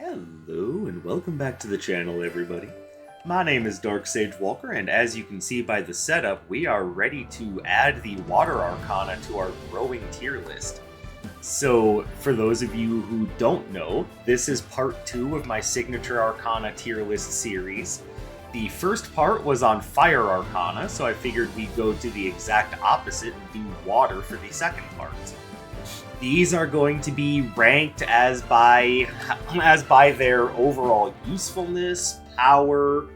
Hello and welcome back to the channel, everybody. My name is Dark Sage Walker, and as you can see by the setup, we are ready to add the Water Arcana to our growing tier list. So, for those of you who don't know, this is part 2 of my Signature Arcana Tier List series. The first part was on Fire Arcana, so I figured we'd go to the exact opposite and do Water for the second part. These are going to be ranked as by their overall usefulness, power,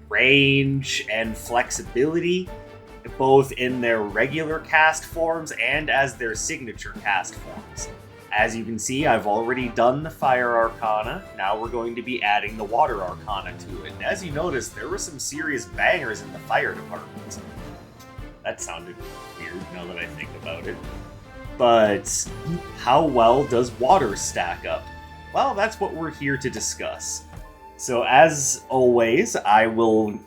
range, and flexibility, both in their regular cast forms and as their signature cast forms. As you can see, I've already done the Fire Arcana, now we're going to be adding the Water Arcana to it. And as you notice, there were some serious bangers in the Fire department. That sounded weird now that I think about it. But how well does water stack up? Well, that's what we're here to discuss. So as always, I will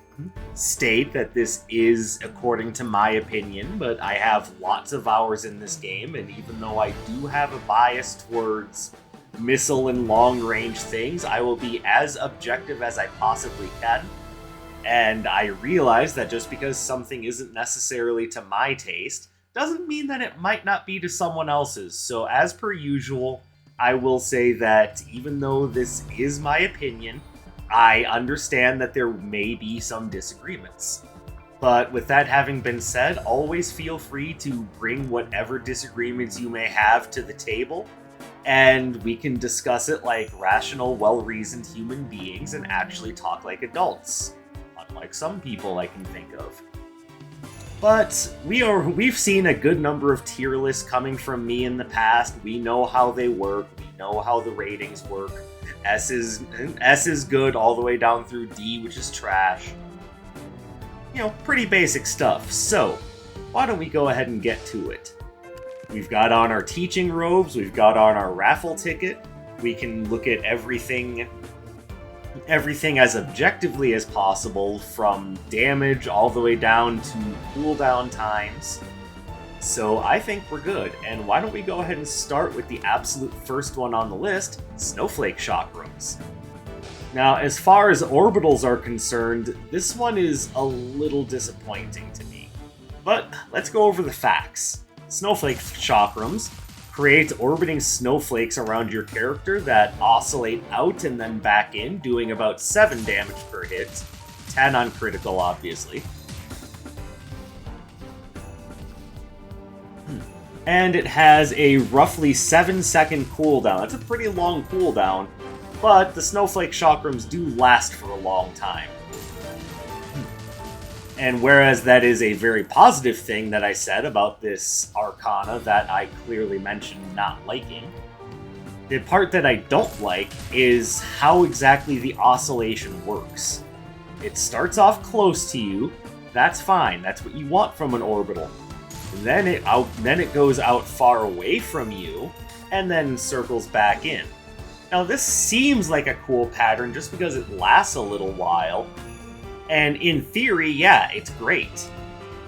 state that this is according to my opinion, but I have lots of hours in this game, and even though I do have a bias towards missile and long-range things, I will be as objective as I possibly can. And I realize that just because something isn't necessarily to my taste, doesn't mean that it might not be to someone else's. So as per usual, I will say that even though this is my opinion, I understand that there may be some disagreements. But with that having been said, always feel free to bring whatever disagreements you may have to the table, and we can discuss it like rational, well-reasoned human beings and actually talk like adults, unlike some people I can think of. But we've seen a good number of tier lists coming from me in the past. We know how they work. We know how the ratings work. S is good all the way down through D, which is trash. You know, pretty basic stuff. So, why don't we go ahead and get to it? We've got on our teaching robes. We've got on our raffle ticket. We can look at everything as objectively as possible, from damage all the way down to cooldown times. So I think we're good, and why don't we go ahead and start with the absolute first one on the list, Snowflake Chakrams. Now, as far as orbitals are concerned, this one is a little disappointing to me. But let's go over the facts. Snowflake Chakrams create orbiting snowflakes around your character that oscillate out and then back in, doing about 7 damage per hit, 10 on critical, obviously. And it has a roughly 7-second cooldown. That's a pretty long cooldown, but the Snowflake Chakrams do last for a long time. And whereas that is a very positive thing that I said about this Arcana that I clearly mentioned not liking, the part that I don't like is how exactly the oscillation works. It starts off close to you, that's fine, that's what you want from an orbital. And then it goes out far away from you, and then circles back in. Now this seems like a cool pattern just because it lasts a little while, and in theory, yeah, it's great.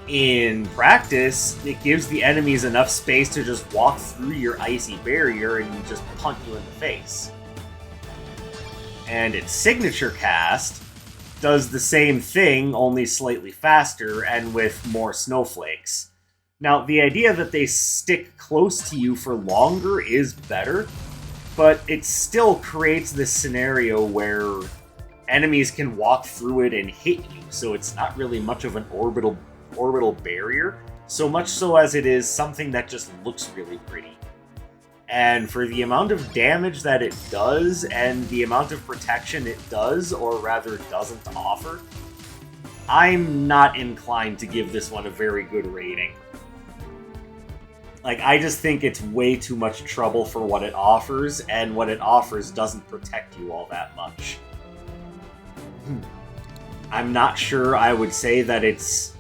In practice, it gives the enemies enough space to just walk through your icy barrier and just punt you in the face. And its signature cast does the same thing, only slightly faster and with more snowflakes. Now, the idea that they stick close to you for longer is better, but it still creates this scenario where enemies can walk through it and hit you, so it's not really much of an orbital barrier, so much so as it is something that just looks really pretty. And for the amount of damage that it does, and the amount of protection it does, or rather doesn't offer, I'm not inclined to give this one a very good rating. Like, I just think it's way too much trouble for what it offers, and what it offers doesn't protect you all that much. I'm not sure I would say that it's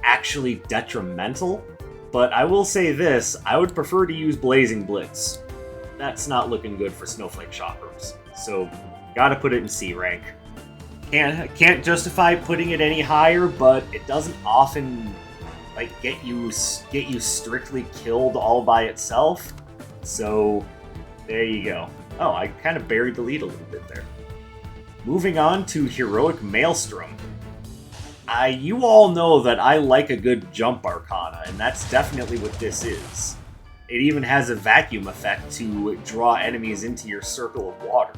actually detrimental, but I will say this, I would prefer to use Blazing Blitz. That's not looking good for Snowflake Chakrams, so gotta put it in C rank. Can't justify putting it any higher, but it doesn't often get you strictly killed all by itself, so there you go. Oh, I kind of buried the lead a little bit there. Moving on to Heroic Maelstrom. You all know that I like a good jump arcana, and that's definitely what this is. It even has a vacuum effect to draw enemies into your circle of water.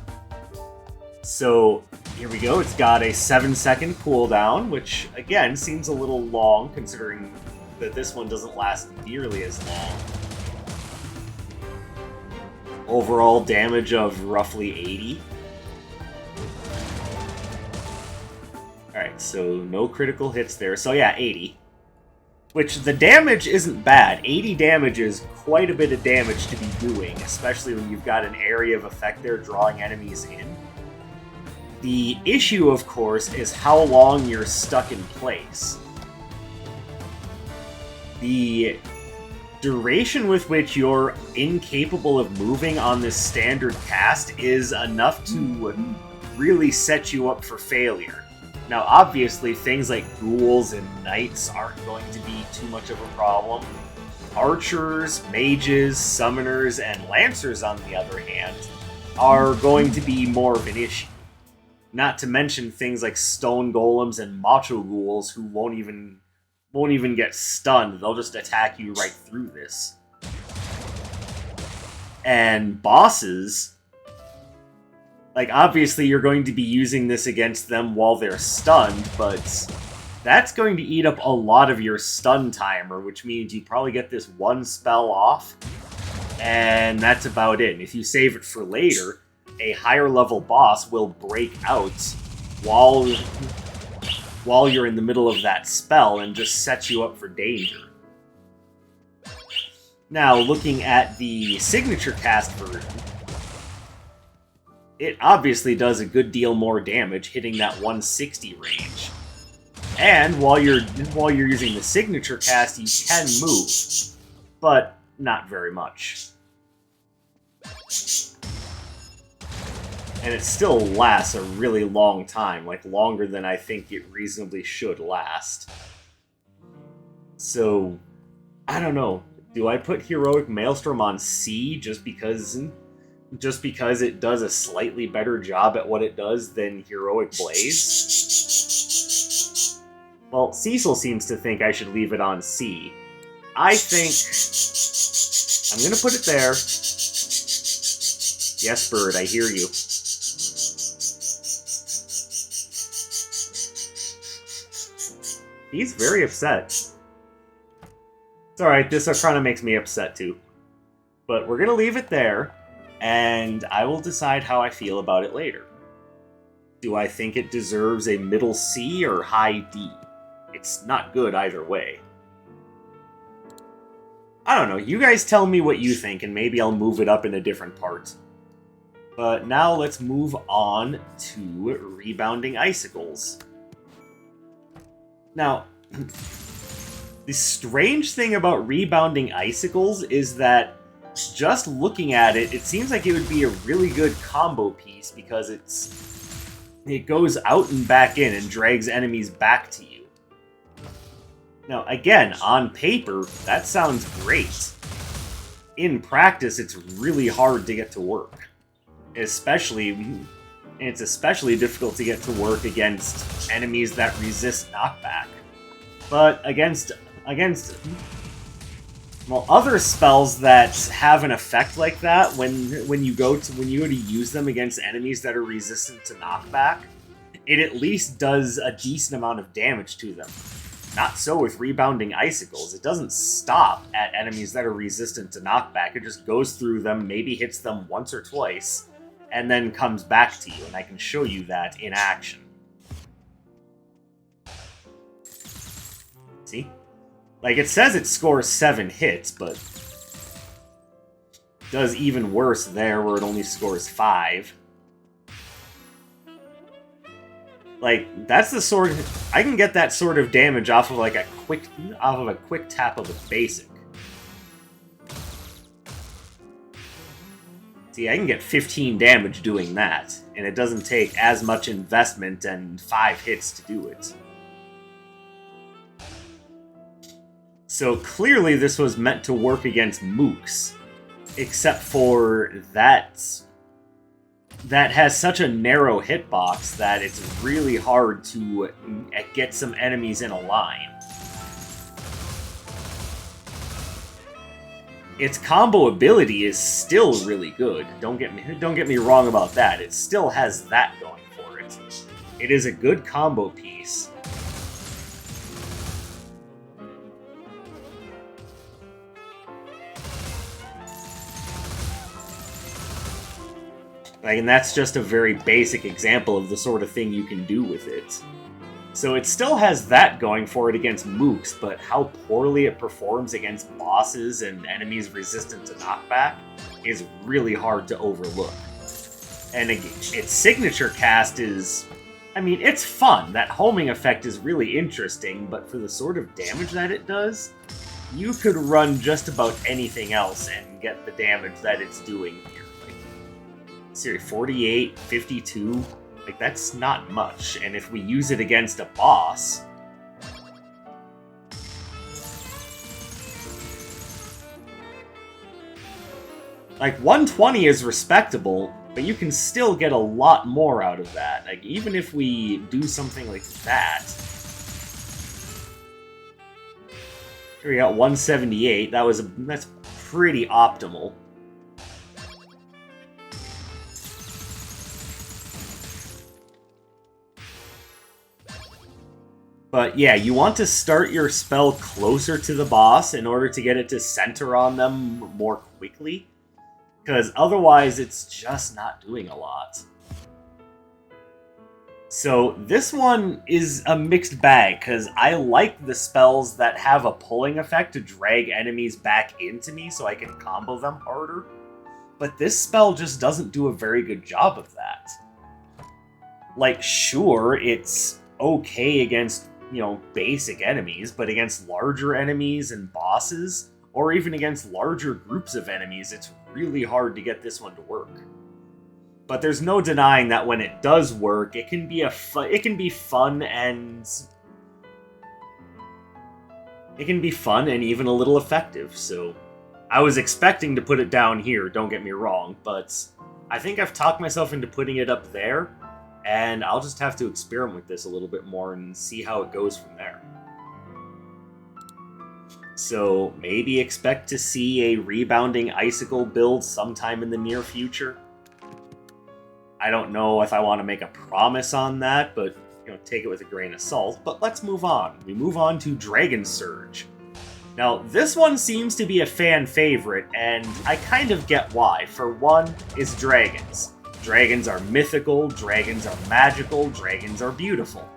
So, here we go. It's got a 7-second cooldown, which, again, seems a little long, considering that this one doesn't last nearly as long. Overall damage of roughly 80. Alright, so no critical hits there. So yeah, 80. Which, the damage isn't bad. 80 damage is quite a bit of damage to be doing, especially when you've got an area of effect there drawing enemies in. The issue, of course, is how long you're stuck in place. The duration with which you're incapable of moving on this standard cast is enough to really set you up for failure. Now, obviously, things like ghouls and knights aren't going to be too much of a problem. Archers, mages, summoners, and lancers, on the other hand, are going to be more of an issue. Not to mention things like stone golems and macho ghouls who won't even get stunned. They'll just attack you right through this. And bosses, like, obviously you're going to be using this against them while they're stunned, but that's going to eat up a lot of your stun timer, which means you probably get this one spell off, and that's about it. And if you save it for later, a higher level boss will break out while you're in the middle of that spell and just set you up for danger. Now, looking at the signature cast version, it obviously does a good deal more damage, hitting that 160 range. And while you're using the signature cast, you can move, but not very much. And it still lasts a really long time, like longer than I think it reasonably should last. So, I don't know. Do I put Heroic Maelstrom on C just because it does a slightly better job at what it does than Heroic Blaze? Well, Cecil seems to think I should leave it on C. I think I'm gonna put it there. Yes, Bird, I hear you. He's very upset. It's alright, this Arcana makes me upset too. But we're gonna leave it there, and I will decide how I feel about it later. Do I think it deserves a middle C or high D? It's not good either way. I don't know, you guys tell me what you think, and maybe I'll move it up in a different part. But now let's move on to Rebounding Icicles. Now, the strange thing about Rebounding Icicles is that just looking at it, it seems like it would be a really good combo piece because it goes out and back in and drags enemies back to you. Now, again, on paper, that sounds great. In practice, it's really hard to get to work. It's especially difficult to get to work against enemies that resist knockback. But against well, other spells that have an effect like that, when you go to use them against enemies that are resistant to knockback, it at least does a decent amount of damage to them. Not so with Rebounding Icicles. It doesn't stop at enemies that are resistant to knockback. It just goes through them, maybe hits them once or twice, and then comes back to you, and I can show you that in action. See? Like, it says it scores 7 hits, but does even worse there, where it only scores 5. Like, that's the sort of... I can get that sort of damage off of, like, a quick tap of a basic. See, I can get 15 damage doing that, and it doesn't take as much investment and 5 hits to do it. So clearly this was meant to work against mooks, except for that that has such a narrow hitbox that it's really hard to get some enemies in a line. Its combo ability is still really good. Don't get me wrong about that. It still has that going for it. It is a good combo piece. And that's just a very basic example of the sort of thing you can do with it. So it still has that going for it against mooks, but how poorly it performs against bosses and enemies resistant to knockback is really hard to overlook. And its signature cast is... I mean, it's fun. That homing effect is really interesting, but for the sort of damage that it does, you could run just about anything else and get the damage that it's doing here. Like, 48, 52... Like, that's not much, and if we use it against a boss... Like, 120 is respectable, but you can still get a lot more out of that. Like, even if we do something like that... Here we got 178, that's pretty optimal. But yeah, you want to start your spell closer to the boss in order to get it to center on them more quickly. Because otherwise, it's just not doing a lot. So this one is a mixed bag, because I like the spells that have a pulling effect to drag enemies back into me so I can combo them harder. But this spell just doesn't do a very good job of that. Like, sure, it's okay against, you know, basic enemies, but against larger enemies and bosses, or even against larger groups of enemies, it's really hard to get this one to work. But there's no denying that when it does work, it can be fun and even a little effective. So I was expecting to put it down here, don't get me wrong, but I think I've talked myself into putting it up there. And I'll just have to experiment with this a little bit more and see how it goes from there. So maybe expect to see a rebounding icicle build sometime in the near future. I don't know if I want to make a promise on that, but you know, take it with a grain of salt. But let's move on. We move on to Dragon Surge. Now, this one seems to be a fan favorite, and I kind of get why. For one, it's dragons. Dragons are mythical, dragons are magical, dragons are beautiful.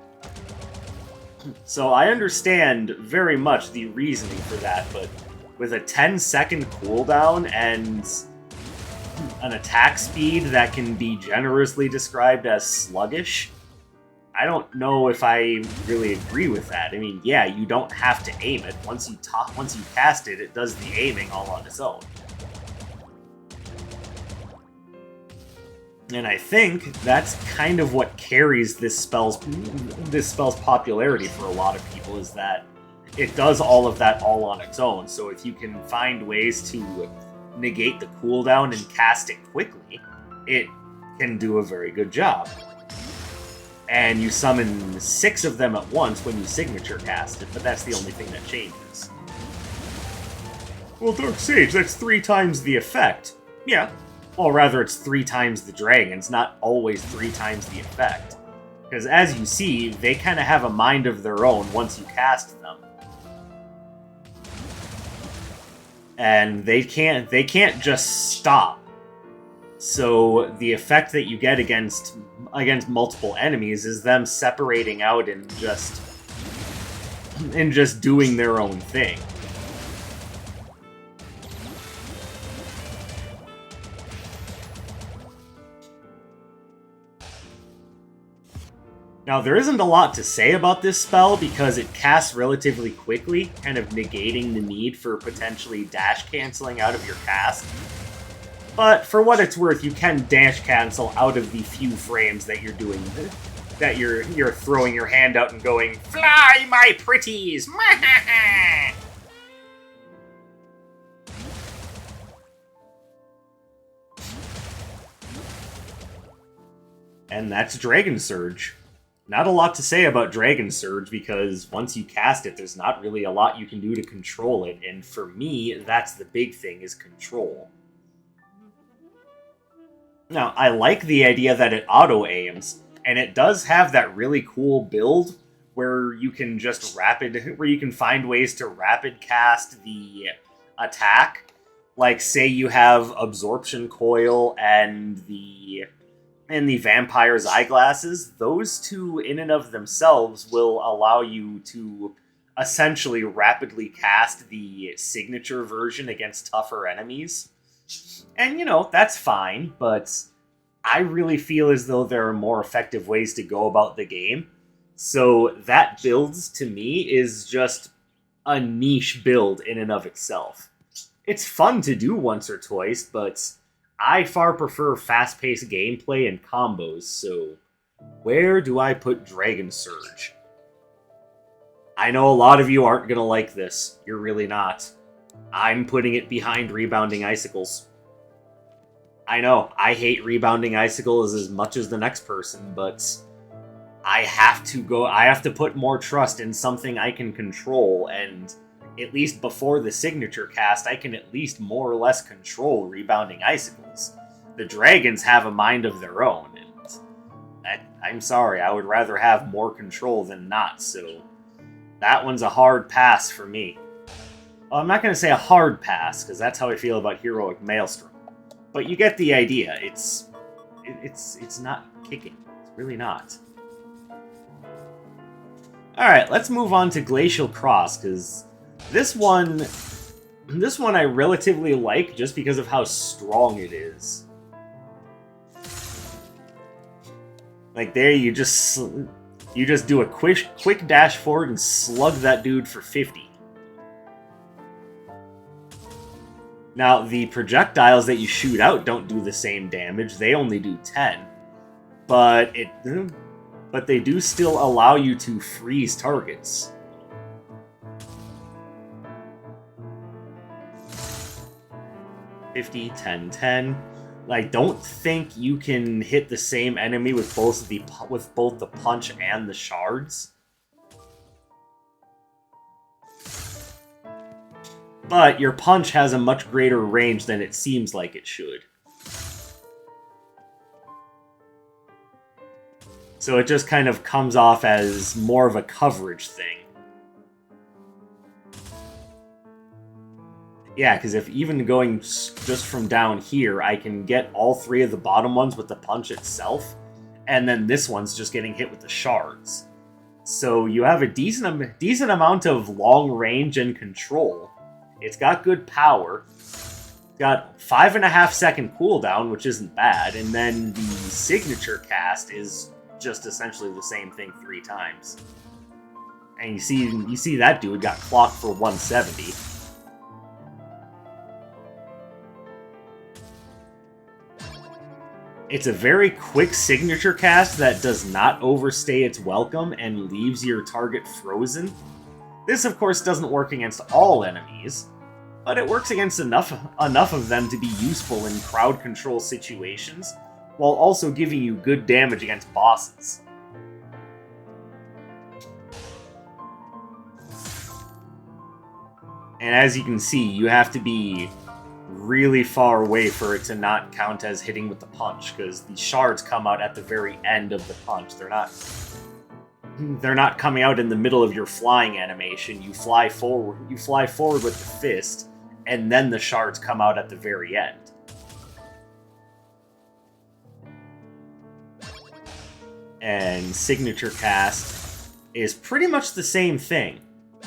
So I understand very much the reasoning for that, but with a 10-second cooldown and an attack speed that can be generously described as sluggish, I don't know if I really agree with that. I mean, yeah, you don't have to aim it. Once you cast it, it does the aiming all on its own. And I think that's kind of what carries this spell's popularity for a lot of people, is that it does all of that all on its own. So if you can find ways to negate the cooldown and cast it quickly, it can do a very good job. And you summon 6 of them at once when you signature cast it, but that's the only thing that changes. Well, Dark Sage, that's 3 times the effect. Yeah. Well, rather, it's 3 times the dragons, not always 3 times the effect. Because as you see, they kind of have a mind of their own once you cast them. And they can't just stop. So the effect that you get against multiple enemies is them separating out and just doing their own thing. Now, there isn't a lot to say about this spell because it casts relatively quickly, kind of negating the need for potentially dash canceling out of your cast. But for what it's worth, you can dash cancel out of the few frames that you're doing, that you're throwing your hand out and going, "Fly, my pretties!" And that's Dragon Surge. Not a lot to say about Dragon Surge, because once you cast it, there's not really a lot you can do to control it, and for me, that's the big thing, is control. Now, I like the idea that it auto-aims, and it does have that really cool build where you can just where you can find ways to rapid cast the attack. Like, say you have Absorption Coil and the Vampire's Eyeglasses. Those two, in and of themselves, will allow you to essentially rapidly cast the signature version against tougher enemies. And, you know, that's fine, but I really feel as though there are more effective ways to go about the game. So that build, to me, is just a niche build in and of itself. It's fun to do once or twice, but I far prefer fast-paced gameplay and combos, so where do I put Dragon Surge? I know a lot of you aren't going to like this. You're really not. I'm putting it behind Rebounding Icicles. I know, I hate Rebounding Icicles as much as the next person, but I have to put more trust in something I can control, and at least before the signature cast, I can at least more or less control Rebounding Icicles. The dragons have a mind of their own, and I'm sorry, I would rather have more control than not, so that one's a hard pass for me. Well, I'm not going to say a hard pass, because that's how I feel about Heroic Maelstrom. But you get the idea. It's not kicking. It's really not. Alright, let's move on to Glacial Cross, because this one I relatively like just because of how strong it is. Like there, you just do a quick dash forward and slug that dude for 50. Now, the projectiles that you shoot out don't do the same damage. They only do 10. But they do still allow you to freeze targets. $50, $10, $10. I don't think you can hit the same enemy with both the punch and the shards. But your punch has a much greater range than it seems like it should. So it just kind of comes off as more of a coverage thing. Yeah, because if even going just from down here, I can get all three of the bottom ones with the punch itself, and then this one's just getting hit with the shards. So you have a decent amount of long range and control. It's got good power. It's got 5.5 second cooldown, which isn't bad, and then the signature cast is just essentially the same thing 3 times. And you see that dude got clocked for 170. It's a very quick signature cast that does not overstay its welcome and leaves your target frozen. This, of course, doesn't work against all enemies, but it works against enough of them to be useful in crowd control situations, while also giving you good damage against bosses. And as you can see, you have to be really far away for it to not count as hitting with the punch, because the shards come out at the very end of the punch. They're not coming out in the middle of your flying animation. You fly forward with the fist, and then the shards come out at the very end. And signature cast is pretty much the same thing.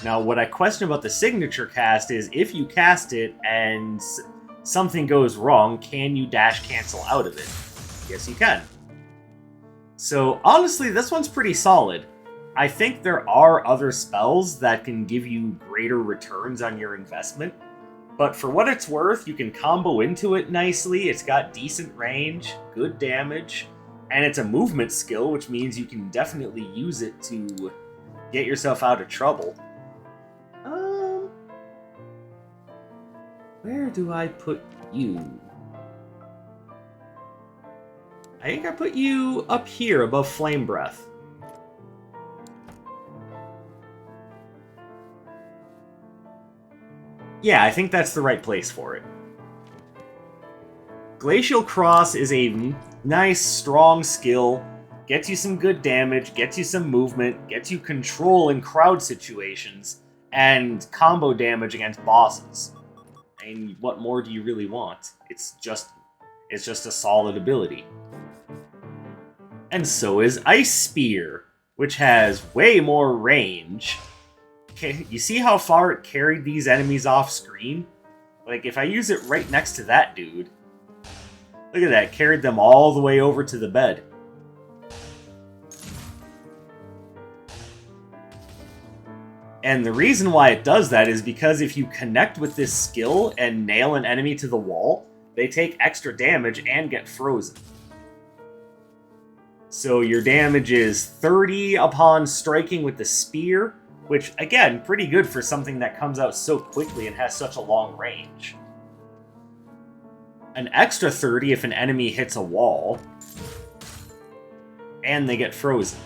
Now, what I question about the signature cast is if you cast it and something goes wrong, can you dash cancel out of it? Yes, you can. So, honestly, this one's pretty solid. I think there are other spells that can give you greater returns on your investment, but for what it's worth, you can combo into it nicely. It's got decent range, good damage, and it's a movement skill, which means you can definitely use it to get yourself out of trouble. Where do I put you? I think I put you up here above Flame Breath. Yeah, I think that's the right place for it. Glacial Cross is a nice, strong skill. Gets you some good damage, gets you some movement, gets you control in crowd situations, and combo damage against bosses. And what more do you really want? It's just a solid ability. And so is Ice Spear, which has way more range. You see how far it carried these enemies off screen? Like, if I use it right next to that dude, look at that, carried them all the way over to the bed. And the reason why it does that is because if you connect with this skill and nail an enemy to the wall, they take extra damage and get frozen. So your damage is 30 upon striking with the spear, which, again, pretty good for something that comes out so quickly and has such a long range. An extra 30 if an enemy hits a wall, and they get frozen.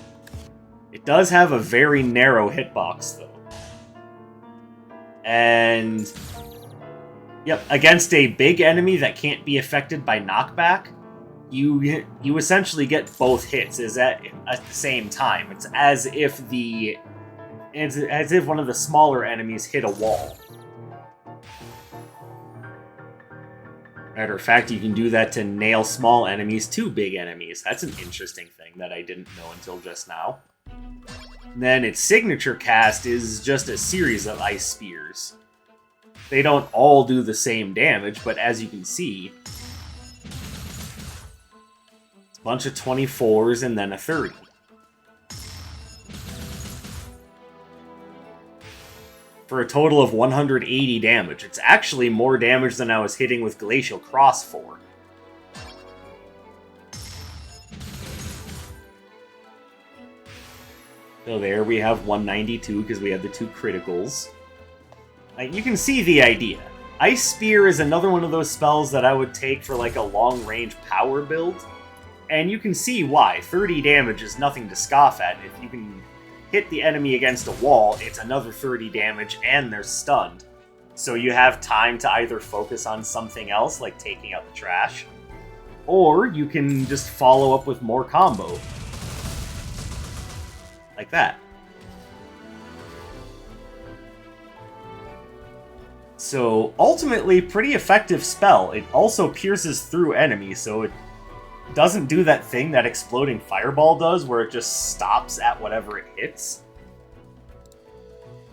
It does have a very narrow hitbox, though. And, yep, against a big enemy that can't be affected by knockback, you essentially get both hits at the same time. It's as if one of the smaller enemies hit a wall. Matter of fact, you can do that to nail small enemies to big enemies. That's an interesting thing that I didn't know until just now. And then its signature cast is just a series of ice spears. They don't all do the same damage, but as you can see, it's a bunch of 24s and then a 30. For a total of 180 damage. It's actually more damage than I was hitting with Glacial Cross for. So there we have 192 because we had the 2 criticals. You can see the idea. Ice Spear is another one of those spells that I would take for like a long-range power build. And you can see why. 30 damage is nothing to scoff at. If you can hit the enemy against a wall, it's another 30 damage and they're stunned. So you have time to either focus on something else, like taking out the trash, or you can just follow up with more combo. Like that. So, ultimately, pretty effective spell. It also pierces through enemies, so it doesn't do that thing that Exploding Fireball does, where it just stops at whatever it hits.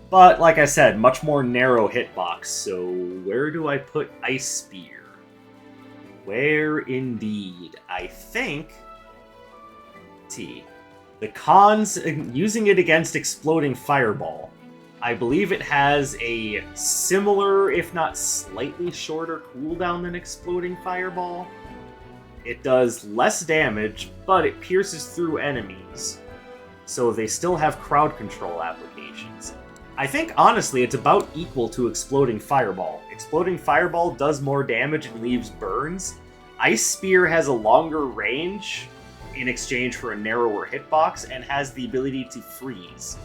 But, like I said, much more narrow hitbox, so where do I put Ice Spear? Where indeed? I think... T. The cons, using it against Exploding Fireball. I believe it has a similar, if not slightly shorter cooldown than Exploding Fireball. It does less damage, but it pierces through enemies. So they still have crowd control applications. I think, honestly, it's about equal to Exploding Fireball. Exploding Fireball does more damage and leaves burns. Ice Spear has a longer range in exchange for a narrower hitbox, and has the ability to freeze.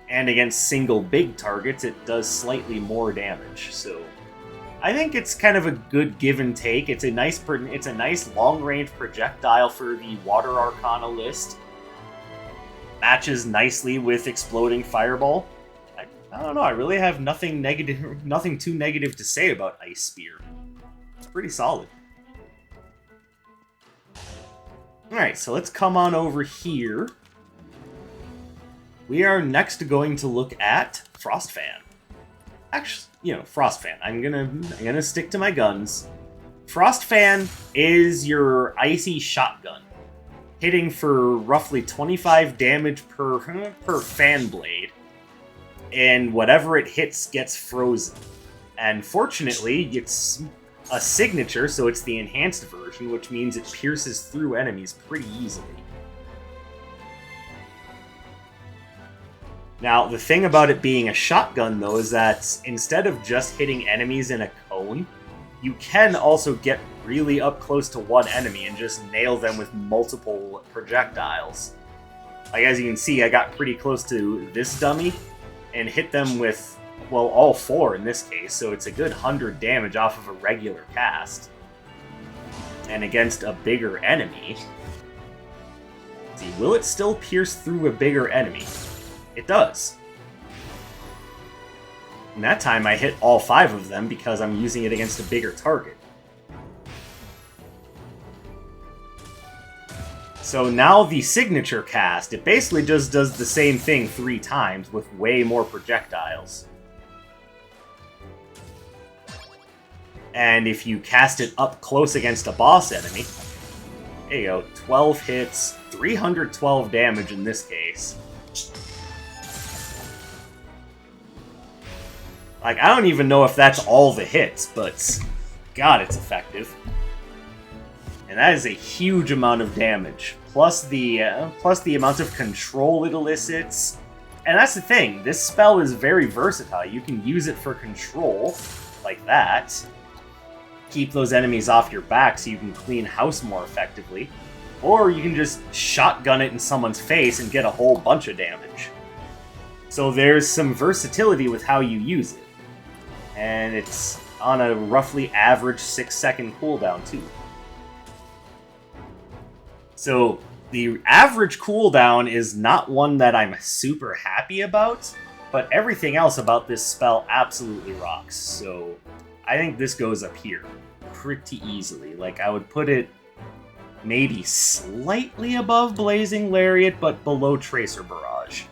And against single big targets, it does slightly more damage, so... I think it's kind of a good give and take. It's a nice long-range projectile for the Water Arcana list. Matches nicely with Exploding Fireball. I don't know, I really have nothing too negative to say about Ice Spear. It's pretty solid. Alright, so let's come on over here. We are next going to look at Frost Fan. Actually, Frost Fan. I'm gonna stick to my guns. Frost Fan is your icy shotgun, hitting for roughly 25 damage per fan blade, and whatever it hits gets frozen. And fortunately, it's a signature, so it's the enhanced version, which means it pierces through enemies pretty easily. Now, the thing about it being a shotgun, though, is that instead of just hitting enemies in a cone, you can also get really up close to one enemy and just nail them with multiple projectiles. Like, as you can see, I got pretty close to this dummy and hit them with, well, all 4 in this case, so it's a good 100 damage off of a regular cast. And against a bigger enemy... Let's see, will it still pierce through a bigger enemy? It does. And that time I hit all 5 of them because I'm using it against a bigger target. So now the signature cast, it basically just does the same thing 3 times with way more projectiles. And if you cast it up close against a boss enemy, there you go, 12 hits, 312 damage in this case. Like, I don't even know if that's all the hits, but God, it's effective. And that is a huge amount of damage, plus the amount of control it elicits. And that's the thing, this spell is very versatile. You can use it for control, like that. Keep those enemies off your back so you can clean house more effectively. Or you can just shotgun it in someone's face and get a whole bunch of damage. So there's some versatility with how you use it. And it's on a roughly average 6-second cooldown too. So the average cooldown is not one that I'm super happy about, but everything else about this spell absolutely rocks. So I think this goes up here pretty easily. Like, I would put it maybe slightly above Blazing Lariat, but below Tracer Barrage.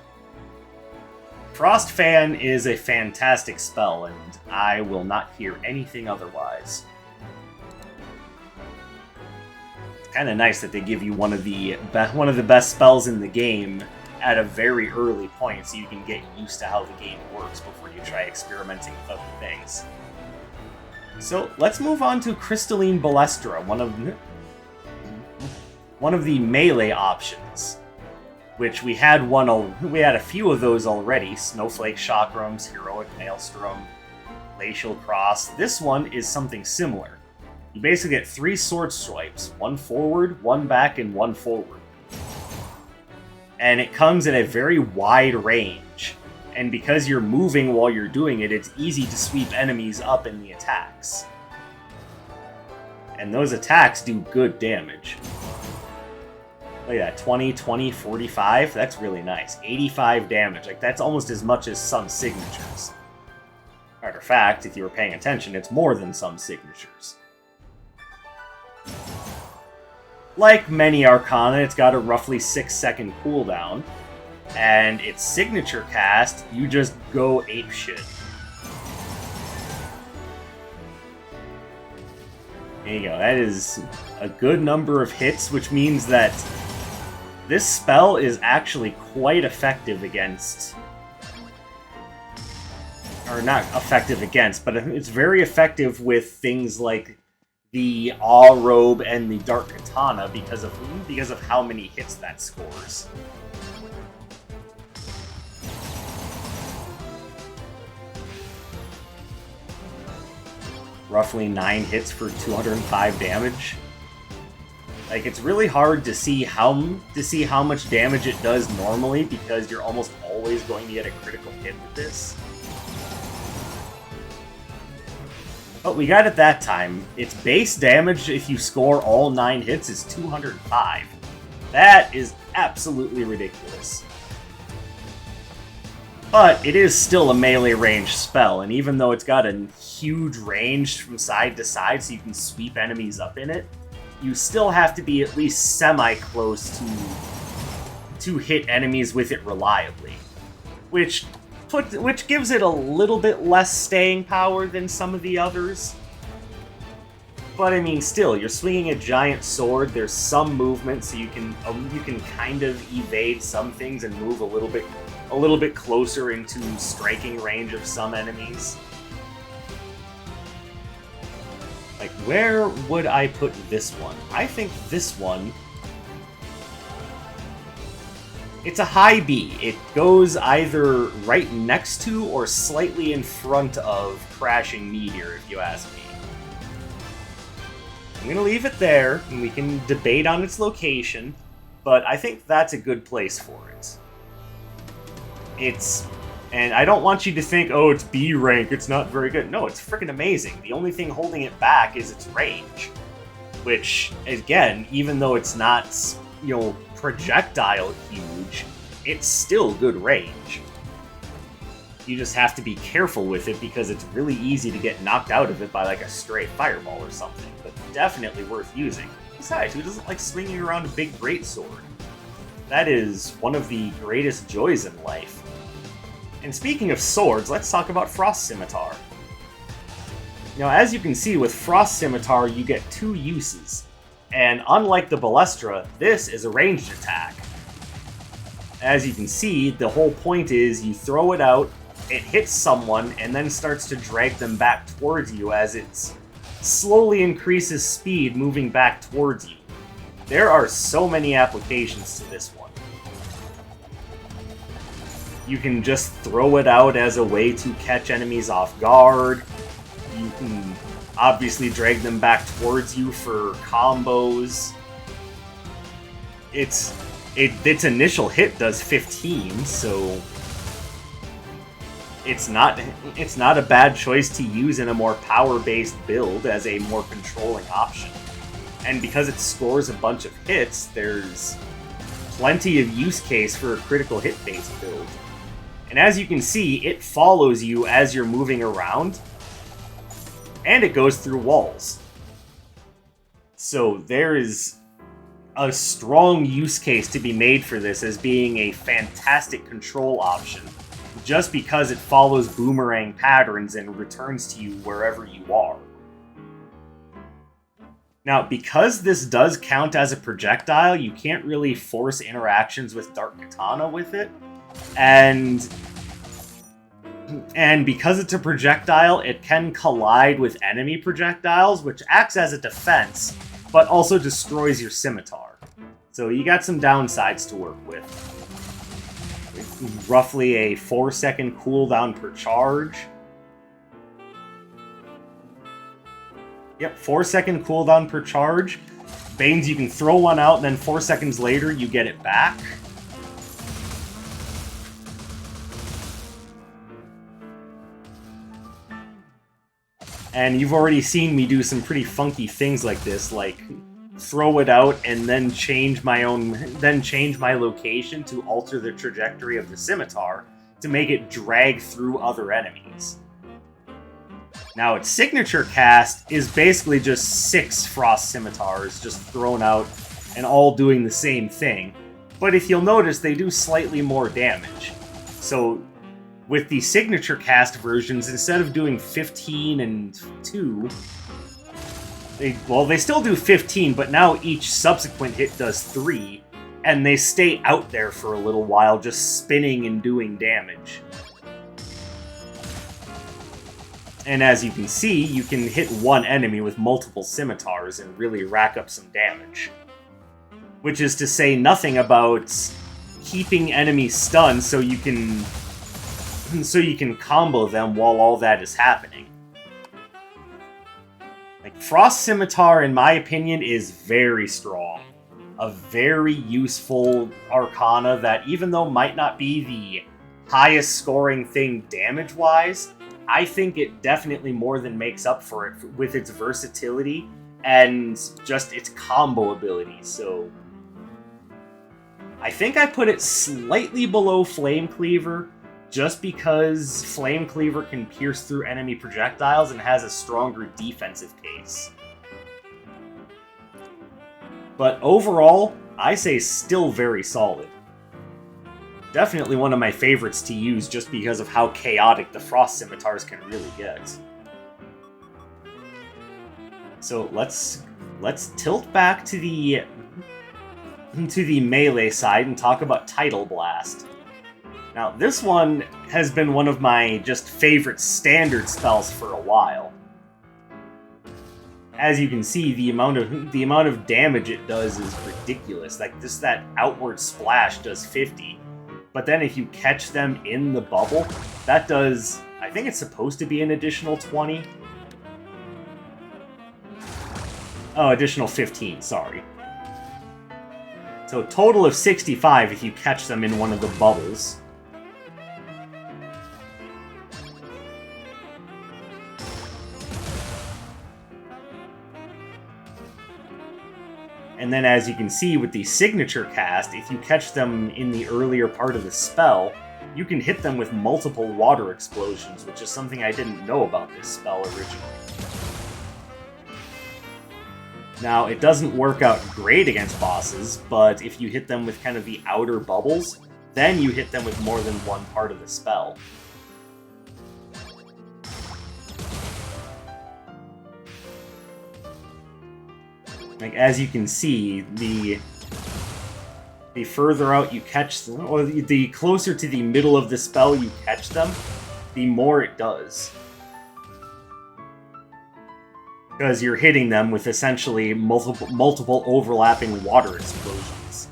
Frost Fan is a fantastic spell, and I will not hear anything otherwise. It's kind of nice that they give you one of the best spells in the game at a very early point, so you can get used to how the game works before you try experimenting with other things. So let's move on to Crystalline Ballestra, one of the melee options, which we had a few of those already: Snowflake Chakrams, Heroic Maelstrom, Glacial Cross. This one is something similar. You basically get 3 sword swipes, 1 forward, 1 back, and 1 forward. And it comes in a very wide range. And because you're moving while you're doing it, it's easy to sweep enemies up in the attacks. And those attacks do good damage. Look at that, 20, 20, 45, that's really nice. 85 damage, like that's almost as much as some signatures. Matter of fact, if you were paying attention, it's more than some signatures. Like many Arcana, it's got a roughly 6-second cooldown. And its signature cast, you just go apeshit. There you go, that is a good number of hits, which means that this spell is actually quite effective against... Or not effective against, but it's very effective with things like the Awe Robe and the Dark Katana because of how many hits that scores. Roughly 9 hits for 205 damage. Like, it's really hard to see how much damage it does normally because you're almost always going to get a critical hit with this. But we got it that time. Its base damage, if you score all 9 hits, is 205. That is absolutely ridiculous. But it is still a melee range spell, and even though it's got a huge range from side to side so you can sweep enemies up in it, you still have to be at least semi-close to hit enemies with it reliably. Which gives it a little bit less staying power than some of the others. But I mean, still, you're swinging a giant sword, there's some movement, so you can kind of evade some things and move a little bit closer into striking range of some enemies. Like, where would I put this one? I think this one... It's a high B. It goes either right next to or slightly in front of Crashing Meteor, if you ask me. I'm going to leave it there, and we can debate on its location, but I think that's a good place for it. And I don't want you to think, oh, it's B rank, it's not very good. No, it's freaking amazing. The only thing holding it back is its range. Which, again, even though it's not, projectile huge, it's still good range. You just have to be careful with it because it's really easy to get knocked out of it by like a stray fireball or something, but definitely worth using. Besides, who doesn't like swinging around a big greatsword? That is one of the greatest joys in life. And speaking of swords, let's talk about Frost Scimitar. Now, as you can see, with Frost Scimitar, you get 2 uses. And unlike the Balestra, this is a ranged attack. As you can see, the whole point is you throw it out, it hits someone, and then starts to drag them back towards you as it slowly increases speed moving back towards you. There are so many applications to this one. You can just throw it out as a way to catch enemies off guard. You can obviously drag them back towards you for combos. Its initial hit does 15, so it's not a bad choice to use in a more power-based build as a more controlling option. And because it scores a bunch of hits, there's plenty of use case for a critical hit-based build. And as you can see, it follows you as you're moving around, and it goes through walls. So there is a strong use case to be made for this as being a fantastic control option, just because it follows boomerang patterns and returns to you wherever you are. Now, because this does count as a projectile, you can't really force interactions with Dark Katana with it, and because it's a projectile, it can collide with enemy projectiles, which acts as a defense, but also destroys your scimitar. So you got some downsides to work with. Roughly a 4-second cooldown per charge. Yep, 4-second cooldown per charge. Banes, you can throw one out, and then 4 seconds later, you get it back. And you've already seen me do some pretty funky things like this, like throw it out and then change my location to alter the trajectory of the scimitar to make it drag through other enemies. Now, its signature cast is basically just 6 Frost Scimitars just thrown out and all doing the same thing. But if you'll notice, they do slightly more damage. So, with the signature cast versions, instead of doing 15 and 2, they still do 15, but now each subsequent hit does 3, and they stay out there for a little while, just spinning and doing damage. And as you can see, you can hit one enemy with multiple scimitars and really rack up some damage. Which is to say nothing about keeping enemies stunned so you can combo them while all that is happening. Like, Frost Scimitar, in my opinion, is very strong. A very useful Arcana that, even though might not be the highest scoring thing damage-wise, I think it definitely more than makes up for it with its versatility and just its combo ability, so I think I put it slightly below Flame Cleaver, just because Flame Cleaver can pierce through enemy projectiles and has a stronger defensive case. But overall, I say still very solid. Definitely one of my favorites to use just because of how chaotic the Frost Scimitars can really get. So let's tilt back to the melee side and talk about Tidal Blast. Now, this one has been one of my just favorite standard spells for a while. As you can see, the amount of damage it does is ridiculous. Like, just that outward splash does 50. But then if you catch them in the bubble, that does, I think it's supposed to be an additional 20. Oh, additional 15, sorry. So a total of 65 if you catch them in one of the bubbles. And then as you can see with the signature cast, if you catch them in the earlier part of the spell, you can hit them with multiple water explosions, which is something I didn't know about this spell originally. Now, it doesn't work out great against bosses, but if you hit them with kind of the outer bubbles, then you hit them with more than one part of the spell. Like, as you can see, the further out you catch them, or the closer to the middle of the spell you catch them, the more it does. Because you're hitting them with essentially multiple overlapping water explosions.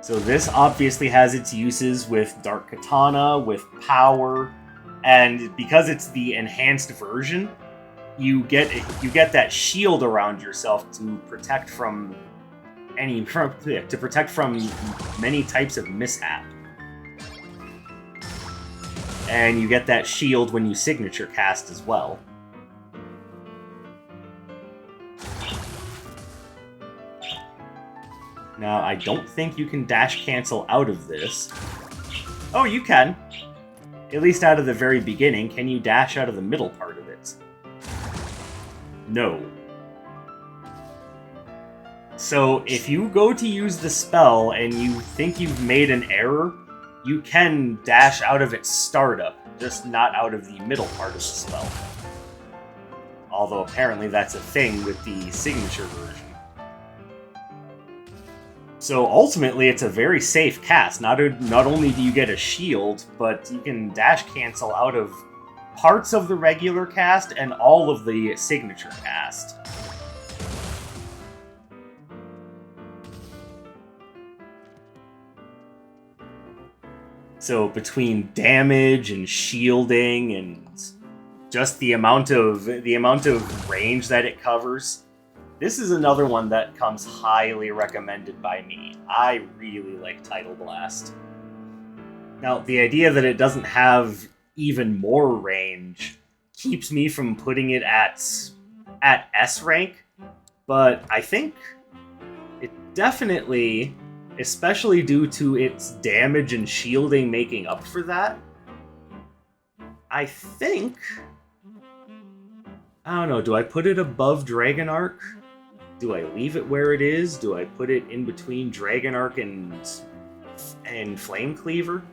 So this obviously has its uses with Dark Katana, with Power, and because it's the enhanced version, you get that shield around yourself to protect from many types of mishap. And you get that shield when you signature cast as well. Now, I don't think you can dash cancel out of this. Oh, you can. At least out of the very beginning. Can you dash out of the middle part of it? No. So, if you go to use the spell and you think you've made an error, you can dash out of its startup, just not out of the middle part of the spell. Although apparently that's a thing with the signature version. So ultimately it's a very safe cast. Not only do you get a shield, but you can dash cancel out of parts of the regular cast and all of the signature cast. So between damage and shielding and just the amount of range that it covers, this is another one that comes highly recommended by me. I really like Tidal Blast. Now, the idea that it doesn't have even more range keeps me from putting it at S rank, but I think it definitely, especially due to its damage and shielding making up for that, I think... I don't know, do I put it above Dragon Arc? Do I leave it where it is? Do I put it in between Dragon Arc and Flame Cleaver?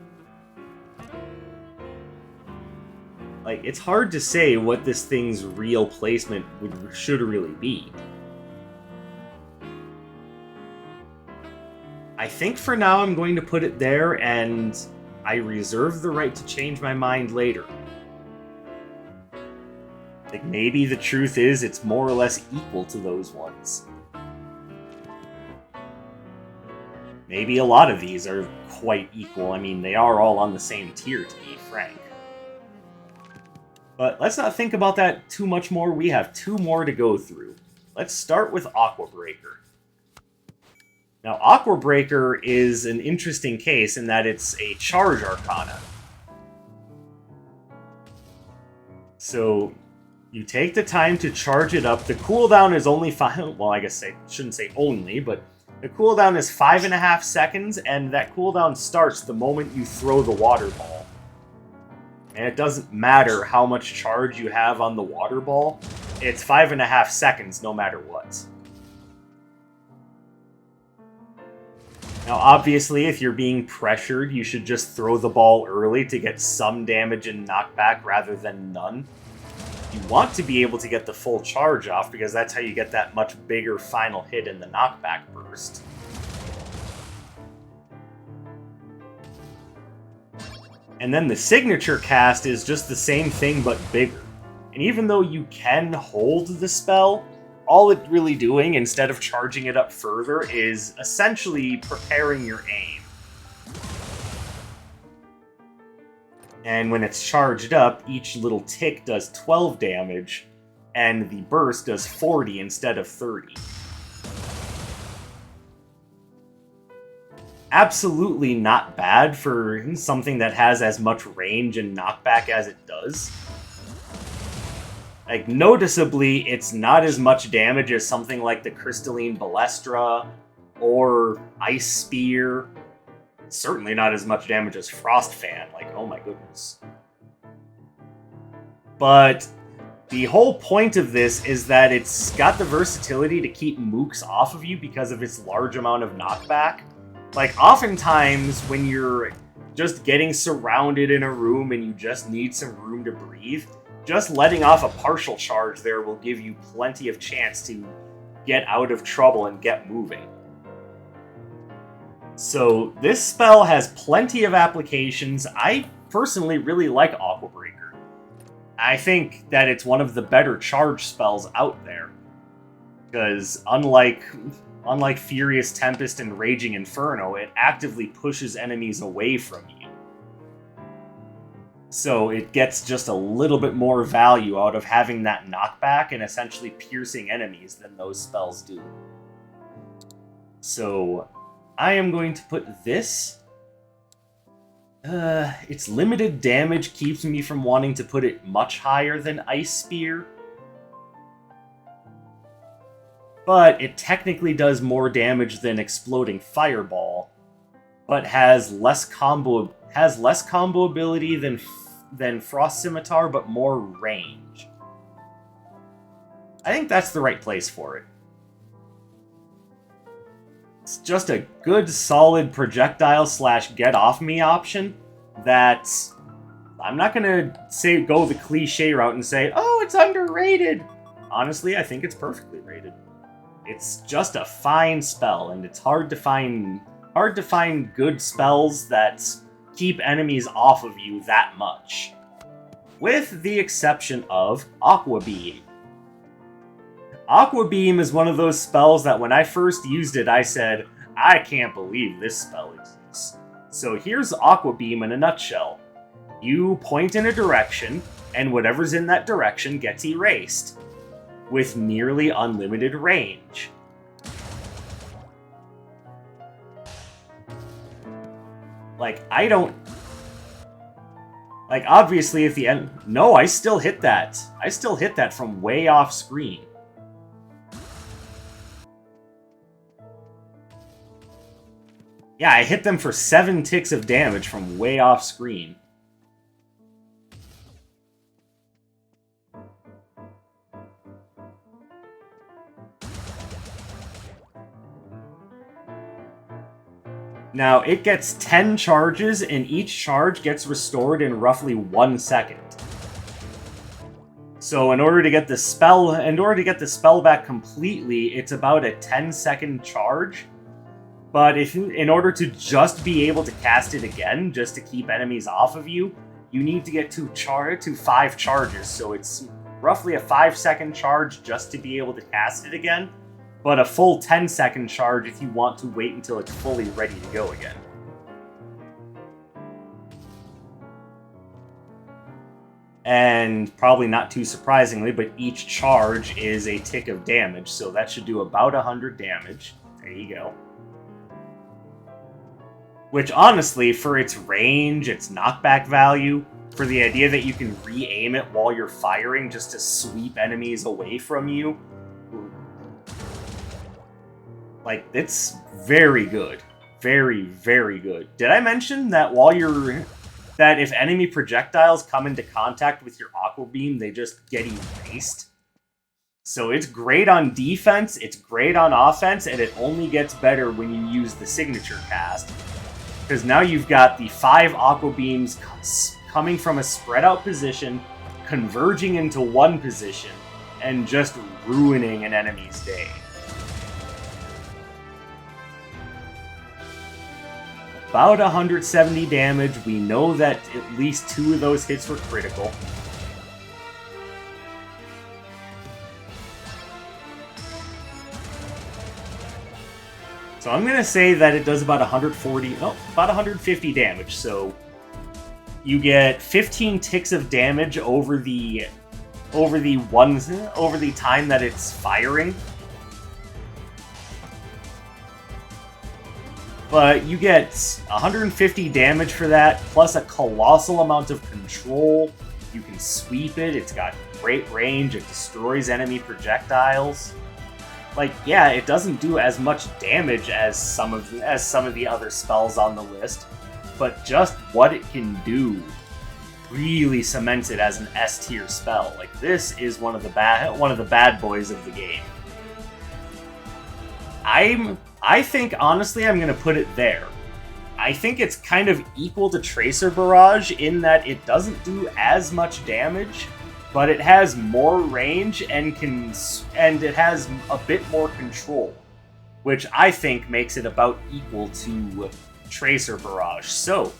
Like, it's hard to say what this thing's real placement should really be. I think for now I'm going to put it there, and I reserve the right to change my mind later. Like, maybe the truth is it's more or less equal to those ones. Maybe a lot of these are quite equal. I mean, they are all on the same tier, to be frank. But let's not think about that too much more. We have 2 more to go through. Let's start with Aqua Breaker. Now, Aqua Breaker is an interesting case in that it's a charge arcana. So you take the time to charge it up. The cooldown is only 5... Well, I guess I shouldn't say only, but the cooldown is 5.5 seconds, and that cooldown starts the moment you throw the water ball. And it doesn't matter how much charge you have on the water ball. It's 5.5 seconds no matter what. Now, obviously, if you're being pressured, you should just throw the ball early to get some damage and knockback rather than none. You want to be able to get the full charge off, because that's how you get that much bigger final hit in the knockback burst. And then the signature cast is just the same thing, but bigger. And even though you can hold the spell, all it's really doing, instead of charging it up further, is essentially preparing your aim. And when it's charged up, each little tick does 12 damage, and the burst does 40 instead of 30. Absolutely not bad for something that has as much range and knockback as it does. Like, noticeably, it's not as much damage as something like the Crystalline Balestra or Ice Spear. Certainly not as much damage as Frost Fan. Like, oh my goodness. But the whole point of this is that it's got the versatility to keep mooks off of you because of its large amount of knockback. Like, oftentimes, when you're just getting surrounded in a room and you just need some room to breathe, just letting off a partial charge there will give you plenty of chance to get out of trouble and get moving. So, this spell has plenty of applications. I personally really like Aqua Breaker. I think that it's one of the better charge spells out there. Because unlike Furious Tempest and Raging Inferno, it actively pushes enemies away from you. So it gets just a little bit more value out of having that knockback and essentially piercing enemies than those spells do. So I am going to put this. Its limited damage keeps me from wanting to put it much higher than Ice Spear. But it technically does more damage than Exploding Fireball, but has less combo ability than Frost Scimitar, but more range. I think that's the right place for it. It's just a good, solid projectile / get off me option that I'm not gonna go the cliche route and say, oh, it's underrated. Honestly, I think it's perfectly rated. It's just a fine spell, and it's hard to find good spells that keep enemies off of you that much. With the exception of Aqua Beam. Aqua Beam is one of those spells that when I first used it, I said, I can't believe this spell exists. So here's Aqua Beam in a nutshell. You point in a direction, and whatever's in that direction gets erased, with nearly unlimited range. Obviously at the end... No, I still hit that. I still hit that from way off screen. Yeah, I hit them for 7 ticks of damage from way off screen. Now, it gets 10 charges, and each charge gets restored in roughly 1 second. So in order to get the spell back completely, it's about a 10-second charge. But in order to just be able to cast it again, just to keep enemies off of you, you need to get to 5 charges. So it's roughly a 5-second charge just to be able to cast it again, but a full 10-second charge if you want to wait until it's fully ready to go again. And probably not too surprisingly, but each charge is a tick of damage, so that should do about 100 damage. There you go. Which, honestly, for its range, its knockback value, for the idea that you can re-aim it while you're firing just to sweep enemies away from you, like, it's very good. Very, very good. Did I mention that that if enemy projectiles come into contact with your Aqua Beam, they just get erased? So it's great on defense, it's great on offense, and it only gets better when you use the signature cast. Because now you've got the 5 Aqua Beams coming from a spread out position, converging into one position, and just ruining an enemy's day. About 170 damage. We know that at least 2 of those hits were critical. So I'm going to say that it does about 150 damage, so You get 15 ticks of damage over the time that it's firing. But you get 150 damage for that, plus a colossal amount of control. You can sweep it, it's got great range, it destroys enemy projectiles. Like, yeah, it doesn't do as much damage as some of the other spells on the list, but just what it can do really cements it as an S tier spell. Like, this is one of the bad boys of the game. I think, honestly, I'm going to put it there. I think it's kind of equal to Tracer Barrage in that it doesn't do as much damage, but it has more range and it has a bit more control, which I think makes it about equal to Tracer Barrage. So,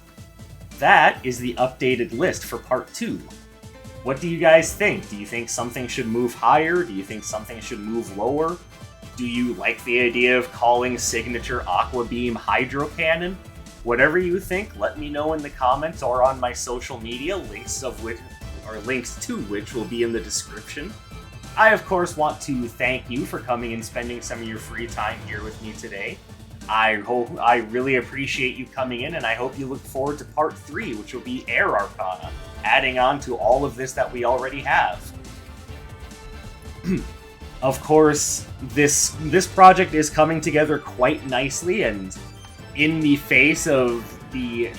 that is the updated list for Part 2. What do you guys think? Do you think something should move higher? Do you think something should move lower? Do you like the idea of calling Signature Aqua Beam Hydro Cannon? Whatever you think, let me know in the comments or on my social media, links to which will be in the description. I, of course, want to thank you for coming and spending some of your free time here with me today. I really appreciate you coming in, and I hope you look forward to Part 3, which will be Air Arcana, adding on to all of this that we already have. Of course, this project is coming together quite nicely, and in the face of the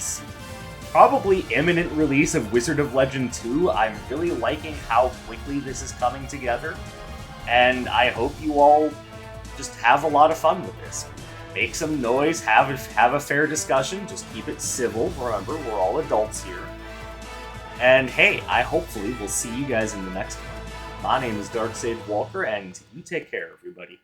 probably imminent release of Wizard of Legend 2, I'm really liking how quickly this is coming together, and I hope you all just have a lot of fun with this. Make some noise, have a fair discussion, just keep it civil. Remember, we're all adults here. And hey, I hopefully will see you guys in the next one. My name is Dark Sage Walker, and you take care, everybody.